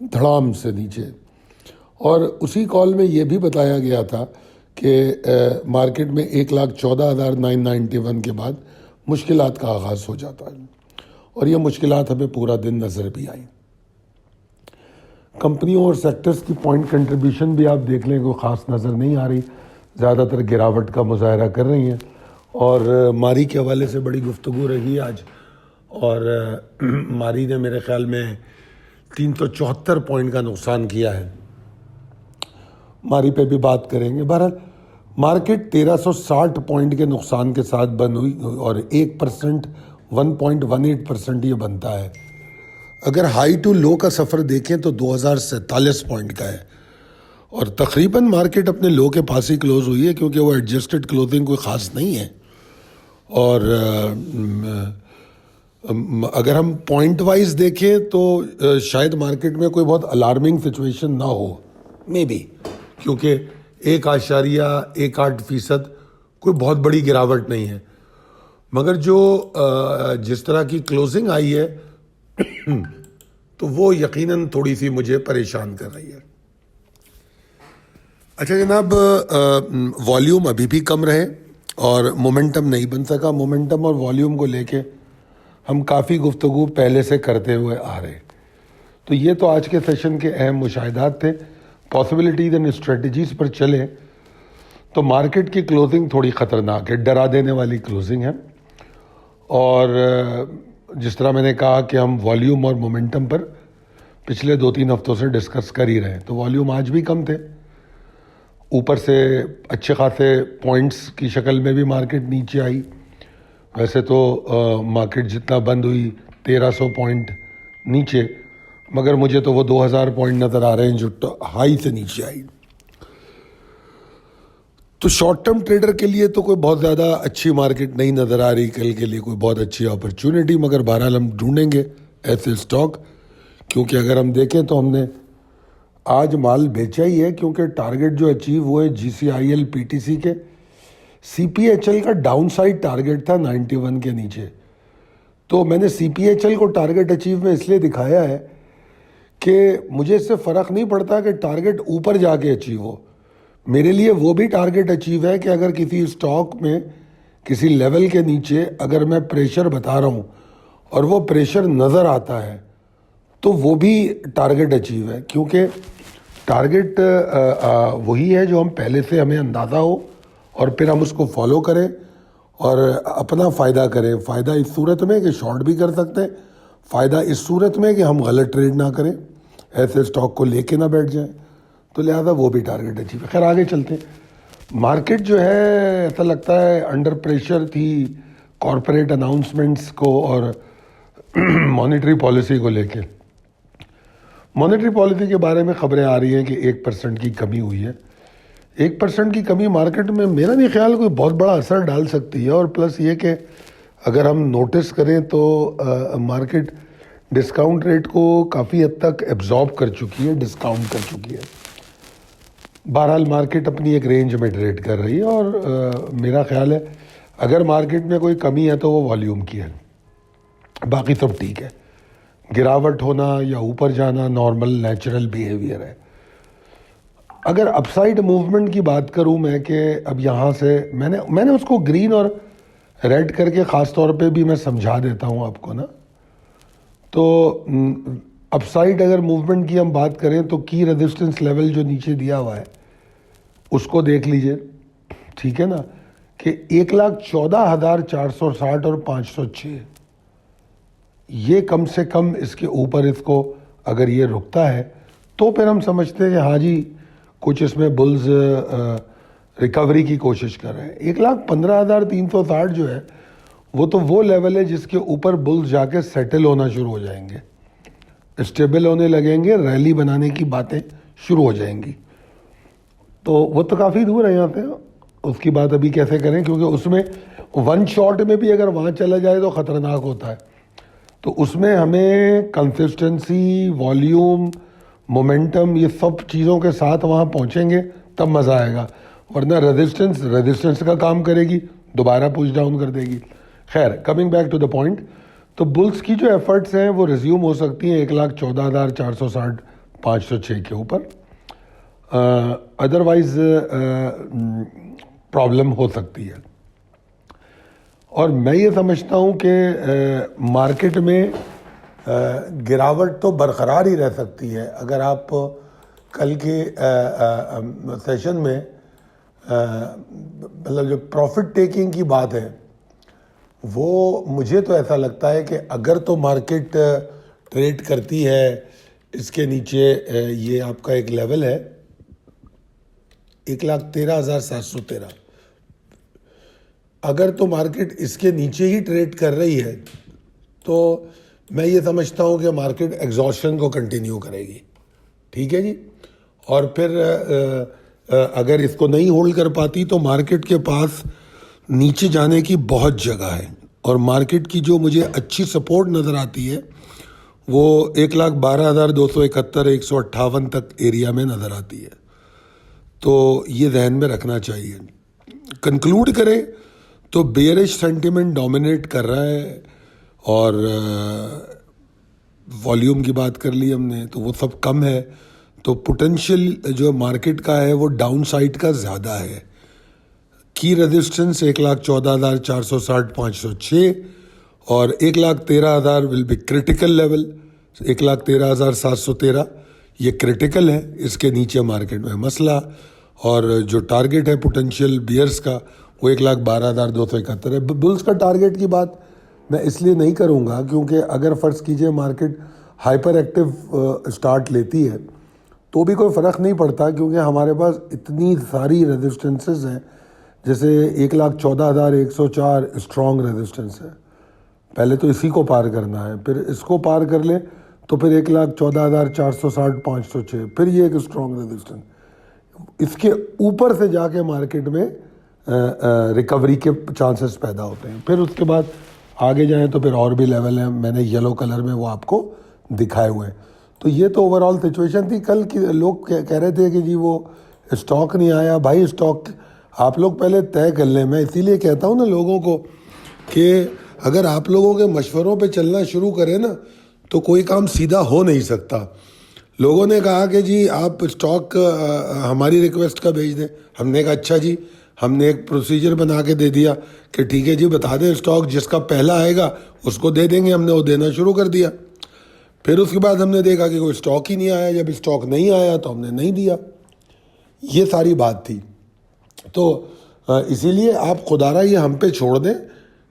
دھڑام سے نیچے. اور اسی کال میں یہ بھی بتایا گیا تھا کہ مارکیٹ میں 1,14,991 کے بعد مشکلات کا آغاز ہو جاتا ہے، اور یہ مشکلات ہمیں پورا دن نظر بھی آئی. کمپنیوں اور سیکٹرز کی پوائنٹ کنٹریبیوشن بھی آپ دیکھ لیں، کوئی خاص نظر نہیں آ رہی، زیادہ تر گراوٹ کا مظاہرہ کر رہی ہیں. اور ماری کے حوالے سے بڑی گفتگو رہی آج، اور ماری نے میرے خیال میں 374 پوائنٹ کا نقصان کیا ہے. ماری پہ بھی بات کریں گے. بہرحال مارکیٹ 1360 پوائنٹ کے نقصان کے ساتھ بند ہوئی، اور 1% 1.18% یہ بنتا ہے. اگر ہائی ٹو لو کا سفر دیکھیں تو 2047 پوائنٹ کا ہے، اور تقریباً مارکیٹ اپنے لو کے پاس ہی کلوز ہوئی ہے، کیونکہ وہ ایڈجسٹڈ کلوزنگ کوئی خاص نہیں ہے. اور اگر ہم پوائنٹ وائز دیکھیں تو شاید مارکیٹ میں کوئی بہت الارمنگ سچویشن نہ ہو، مے بی، کیونکہ 1.18% کوئی بہت بڑی گراوٹ نہیں ہے. مگر جس طرح کی کلوزنگ آئی ہے تو وہ یقیناً تھوڑی سی مجھے پریشان کر رہی ہے. اچھا جناب، والیوم ابھی بھی کم رہے اور مومنٹم نہیں بن سکا. مومنٹم اور والیوم کو لے کے ہم کافی گفتگو پہلے سے کرتے ہوئے آ رہے. تو یہ تو آج کے سیشن کے اہم مشاہدات تھے. پاسبلٹیز اینڈ اسٹریٹجیز پر چلے تو مارکیٹ کی کلوزنگ تھوڑی خطرناک ہے، ڈرا دینے والی کلوزنگ ہے. اور جس طرح میں نے کہا کہ ہم والیوم اور مومنٹم پر پچھلے 2-3 ہفتوں سے ڈسکس کر ہی رہے ہیں، تو والیوم آج بھی کم تھے. اوپر سے اچھے خاصے پوائنٹس کی شکل میں بھی مارکیٹ نیچے آئی. ویسے تو مارکیٹ جتنا بند ہوئی 1300 پوائنٹ نیچے، مگر مجھے تو وہ 2000 پوائنٹ نظر آ رہے ہیں جو ہائی سے نیچے آئی. تو شارٹ ٹرم ٹریڈر کے لیے تو کوئی بہت زیادہ اچھی مارکیٹ نہیں نظر آ رہی کل کے لیے، کوئی بہت اچھی اپرچونٹی. مگر بہرحال ہم ڈھونڈیں گے ایسے اسٹاک، کیونکہ اگر ہم دیکھیں تو ہم نے آج مال بیچا ہی ہے، کیونکہ ٹارگٹ جو اچیو ہوئے GCIL PTC کے. CPHL کا ڈاؤن سائڈ ٹارگٹ تھا 91 کے نیچے، تو میں نے CPHL کو ٹارگٹ اچیو میں اس لیے دکھایا ہے کہ مجھے اس سے فرق نہیں پڑتا کہ ٹارگٹ اوپر جا کے اچیو ہو. میرے لیے وہ بھی ٹارگٹ اچیو ہے کہ اگر کسی اسٹاک میں کسی لیول کے نیچے اگر میں پریشر بتا رہا ہوں اور وہ پریشر نظر آتا ہے تو وہ بھی ٹارگٹ اچیو ہے. کیونکہ ٹارگٹ وہی ہے جو ہم پہلے سے ہمیں اندازہ ہو اور پھر ہم اس کو فالو کریں اور اپنا فائدہ کریں. فائدہ اس صورت میں کہ شارٹ بھی کر سکتے ہیں، فائدہ اس صورت میں کہ ہم غلط ٹریڈ نہ کریں، ایسے اسٹاک کو لے کے نہ بیٹھ جائیں. تو لہذا وہ بھی ٹارگٹ اچیو ہے. خیر آگے چلتے ہیں. مارکیٹ جو ہے ایسا لگتا ہے انڈر پریشر تھی کارپوریٹ اناؤنسمنٹس کو اور مانیٹری پالیسی کو لے کے. مانیٹری پالیسی کے بارے میں خبریں آ رہی ہیں کہ 1% کی کمی ہوئی ہے. 1% کی کمی مارکیٹ میں میرا نہیں خیال کوئی بہت بڑا اثر ڈال سکتی ہے. اور پلس یہ کہ اگر ہم نوٹس کریں تو مارکیٹ ڈسکاؤنٹ ریٹ کو کافی حد تک ایبزارب کر چکی ہے، ڈسکاؤنٹ کر چکی ہے. بہرحال مارکیٹ اپنی ایک رینج میں ٹریڈ کر رہی ہے، اور میرا خیال ہے اگر مارکیٹ میں کوئی کمی ہے تو وہ والیوم کی ہے، باقی سب ٹھیک ہے. گراوٹ ہونا یا اوپر جانا نارمل نیچرل بیہیویئر ہے. اگر اپ سائڈ موومنٹ کی بات کروں میں کہ اب یہاں سے میں نے اس کو گرین اور ریڈ کر کے خاص طور پہ بھی میں سمجھا دیتا ہوں آپ کو نا. تو اپ سائڈ اگر موومنٹ کی ہم بات کریں تو کی ریزسٹنس لیول جو نیچے دیا ہوا ہے اس کو دیکھ لیجئے، ٹھیک ہے نا، کہ 1,14,460 اور 506، یہ کم سے کم اس کے اوپر اس کو اگر یہ رکتا ہے تو پھر ہم سمجھتے ہیں کہ ہاں جی کچھ اس میں بلز ریکوری کی کوشش کر رہے ہیں. 1,15,360 جو ہے وہ تو وہ لیول ہے جس کے اوپر بلز جا کے سیٹل ہونا شروع ہو جائیں گے، اسٹیبل ہونے لگیں گے، ریلی بنانے کی باتیں شروع ہو جائیں گی. تو وہ تو کافی دور ہے یہاں سے، اس کی بات ابھی کیسے کریں، کیونکہ اس میں ون شارٹ میں بھی اگر وہاں چلا جائے تو خطرناک ہوتا ہے. تو اس میں ہمیں کنسسٹنسی، والیوم، مومنٹم، یہ سب چیزوں کے ساتھ وہاں پہنچیں گے تب مزہ آئے گا. ورنہ ریزسٹنس کا کام کرے گی، دوبارہ پوش ڈاؤن کر دے گی. خیر coming back to the point, تو بلز کی جو ایفرٹس ہیں وہ ریزیوم ہو سکتی ہیں 1,14,460 506 کے اوپر. ادروائز پرابلم ہو سکتی ہے. اور میں یہ سمجھتا ہوں کہ مارکیٹ میں گراوٹ تو برقرار ہی رہ سکتی ہے. اگر آپ کل کے سیشن میں مطلب جو پروفٹ ٹیکنگ کی بات ہے وہ مجھے تو ایسا لگتا ہے کہ اگر تو مارکیٹ ٹریڈ کرتی ہے اس کے نیچے، یہ آپ کا ایک لیول ہے 1,13,713، اگر تو مارکیٹ اس کے نیچے ہی ٹریڈ کر رہی ہے تو میں یہ سمجھتا ہوں کہ مارکیٹ ایگزاسشن کو کنٹینیو کرے گی. ٹھیک ہے جی. اور پھر اگر اس کو نہیں ہولڈ کر پاتی تو مارکیٹ کے پاس نیچے جانے کی بہت جگہ ہے. اور مارکیٹ کی جو مجھے اچھی سپورٹ نظر آتی ہے وہ 1,12,271 158 تک ایریا میں نظر آتی ہے. تو یہ ذہن میں رکھنا چاہیے. کنکلوڈ کریں تو بیئرش سینٹیمنٹ ڈومینیٹ کر رہا ہے، اور والیوم کی بات کر لی ہم نے تو وہ سب کم ہے. تو پوٹینشیل جو مارکیٹ کا ہے وہ ڈاؤن سائڈ کا زیادہ ہے. کی ریزسٹنس 1,14,460 506 اور 1,13,000 ول بی کریٹیکل لیول. 1,13,713 یہ کریٹیکل ہے. اس کے نیچے مارکیٹ میں مسئلہ. اور جو ٹارگٹ ہے پوٹینشیل بیئرس کا وہ 1,12,271 ہے. بلز کا ٹارگٹ کی بات میں اس لیے نہیں کروں گا کیونکہ اگر فرض کیجئے مارکیٹ ہائپر ایکٹیو سٹارٹ لیتی ہے تو بھی کوئی فرق نہیں پڑتا، کیونکہ ہمارے پاس اتنی ساری ریزسٹنسز ہیں. جیسے 1,14,104 اسٹرانگ ریزسٹنس ہے. پہلے تو اسی کو پار کرنا ہے، پھر اس کو پار کر لیں تو پھر 1,14,460 506 پھر یہ ایک اسٹرانگ ریزسٹنس. اس کے اوپر سے جا کے مارکیٹ میں ریکوری کے چانسز پیدا ہوتے ہیں. پھر اس کے بعد آگے جائیں تو پھر اور بھی لیول ہیں، میں نے یلو کلر میں وہ آپ کو دکھائے ہوئے ہیں. تو یہ تو اوور آل سچویشن تھی. کل کی لوگ کہہ رہے تھے کہ جی وہ اسٹاک نہیں آیا. بھائی اسٹاک آپ لوگ پہلے طے کر لیں. میں اسی لیے کہتا ہوں نا لوگوں کو کہ اگر آپ لوگوں کے مشوروں پہ چلنا شروع کریں نا تو کوئی کام سیدھا ہو نہیں سکتا. لوگوں نے کہا کہ جی آپ اسٹاک ہماری ریکویسٹ کا بھیج دیں. ہم نے کہا اچھا جی. ہم نے ایک پروسیجر بنا کے دے دیا کہ ٹھیک ہے جی بتا دیں اسٹاک جس کا پہلا آئے گا اس کو دے دیں گے. ہم نے وہ دینا شروع کر دیا. پھر اس کے بعد ہم نے دیکھا کہ کوئی اسٹاک ہی نہیں آیا. جب اسٹاک نہیں آیا تو ہم نے نہیں دیا. یہ ساری بات تھی. تو اسی لیے آپ خدارہ یہ ہم پہ چھوڑ دیں،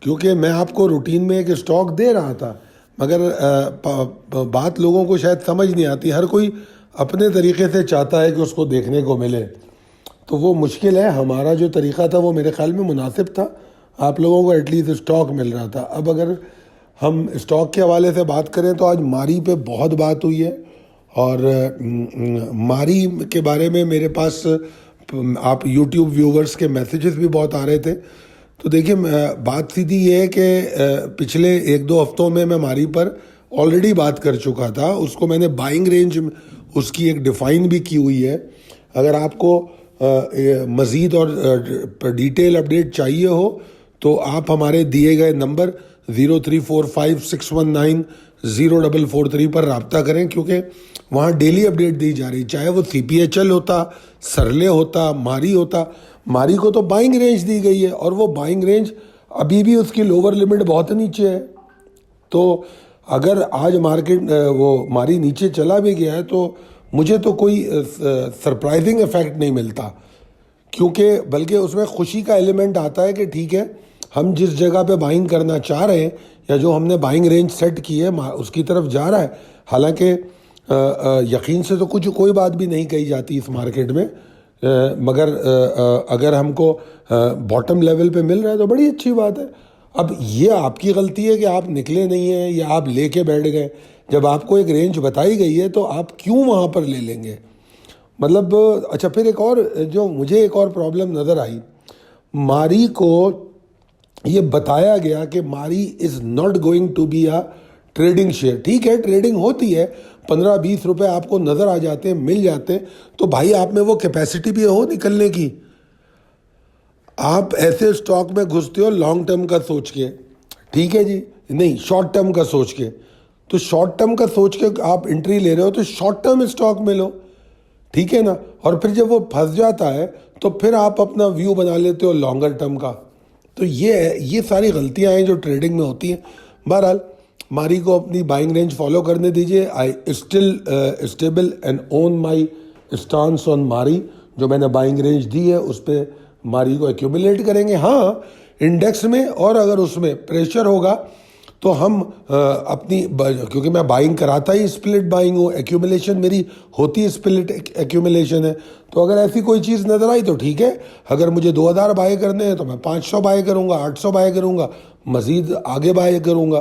کیونکہ میں آپ کو روٹین میں ایک اسٹاک دے رہا تھا مگر بات لوگوں کو شاید سمجھ نہیں آتی. ہر کوئی اپنے طریقے سے چاہتا ہے کہ اس کو دیکھنے کو ملے. تو وہ مشکل ہے. ہمارا جو طریقہ تھا وہ میرے خیال میں مناسب تھا. آپ لوگوں کو ایٹ لیسٹ اسٹاک مل رہا تھا. اب اگر ہم اسٹاک کے حوالے سے بات کریں تو آج ماری پہ بہت بات ہوئی ہے. اور ماری کے بارے میں میرے پاس آپ یوٹیوب ویورز کے میسیجز بھی بہت آ رہے تھے. تو دیکھیے بات سیدھی یہ ہے کہ پچھلے 1-2 ہفتوں میں ماری پر آلریڈی بات کر چکا تھا. اس کو میں نے بائنگ رینج اس کی ایک ڈیفائن بھی کی ہوئی ہے. اگر آپ کو مزید اور ڈیٹیل اپڈیٹ چاہیے ہو تو آپ ہمارے دیے گئے نمبر 0345619043 پر رابطہ کریں، کیونکہ وہاں ڈیلی اپڈیٹ دی جا رہی. چاہے وہ CPHL ہوتا، سرلے ہوتا، ماری ہوتا. ماری کو تو بائنگ رینج دی گئی ہے اور وہ بائنگ رینج ابھی بھی اس کی لوور لمٹ بہت نیچے ہے. تو اگر آج مارکیٹ وہ ماری نیچے چلا بھی گیا ہے تو مجھے تو کوئی سرپرائزنگ ایفیکٹ نہیں ملتا، کیونکہ بلکہ اس میں خوشی کا ایلیمنٹ آتا ہے کہ ٹھیک ہے ہم جس جگہ پہ بائنگ کرنا چاہ رہے ہیں یا جو ہم نے بائنگ رینج سیٹ کی ہے اس کی طرف جا رہا ہے. حالانکہ یقین سے تو کوئی بات بھی نہیں کہی جاتی اس مارکیٹ میں، مگر اگر ہم کو باٹم لیول پہ مل رہا ہے تو بڑی اچھی بات ہے. اب یہ آپ کی غلطی ہے کہ آپ نکلے نہیں ہیں یا آپ لے کے بیٹھ گئے. جب آپ کو ایک رینج بتائی گئی ہے تو آپ کیوں وہاں پر لے لیں گے؟ مطلب اچھا پھر ایک اور جو مجھے ایک اور پرابلم نظر آئی، ماری کو یہ بتایا گیا کہ ماری is not going to be a trading share. ٹھیک ہے ٹریڈنگ ہوتی ہے، 15-20 روپے آپ کو نظر آ جاتے ہیں، مل جاتے ہیں، تو بھائی آپ میں وہ کیپیسٹی بھی ہو نکلنے کی. آپ ایسے اسٹاک میں گھستے ہو لانگ ٹرم کا سوچ کے، ٹھیک ہے جی، نہیں شارٹ ٹرم کا سوچ کے. تو شارٹ ٹرم کا سوچ کے آپ انٹری لے رہے ہو تو شارٹ ٹرم اسٹاک میں لو، ٹھیک ہے نا. اور پھر جب وہ پھنس جاتا ہے تو پھر آپ اپنا ویو بنا لیتے ہو لانگر ٹرم کا. تو یہ ساری غلطیاں ہیں جو ٹریڈنگ میں ہوتی ہیں. بہرحال ماری کو اپنی بائنگ رینج فالو کرنے دیجیے. I still stable and on my stance on ماری. جو میں نے بائنگ رینج دی ہے اس پہ ماری کو ایکیومولیٹ کریں گے. ہاں انڈیکس میں اور اگر اس میں پریشر ہوگا تو ہم اپنی، کیونکہ میں بائنگ کراتا ہی اسپلٹ بائنگ ہوں، ایکیومولیشن میری ہوتی ہے اسپلٹ ایکیومولیشن ہے. تو اگر ایسی کوئی چیز نظر آئی تو ٹھیک ہے. اگر مجھے 2000 بائی کرنے ہیں تو میں 500 بائی کروں گا، 800 بائی کروں گا، مزید آگے بائی کروں گا.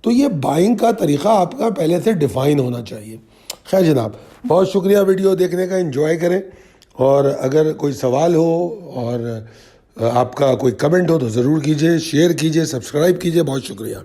تو یہ بائنگ کا طریقہ آپ کا پہلے سے ڈیفائن ہونا چاہیے. خیر جناب، بہت شکریہ ویڈیو دیکھنے کا. انجوائے کریں، اور اگر کوئی سوال ہو اور آپ کا کوئی کمنٹ ہو تو ضرور کیجیے، شیئر کیجیے، سبسکرائب کیجیے. بہت شکریہ.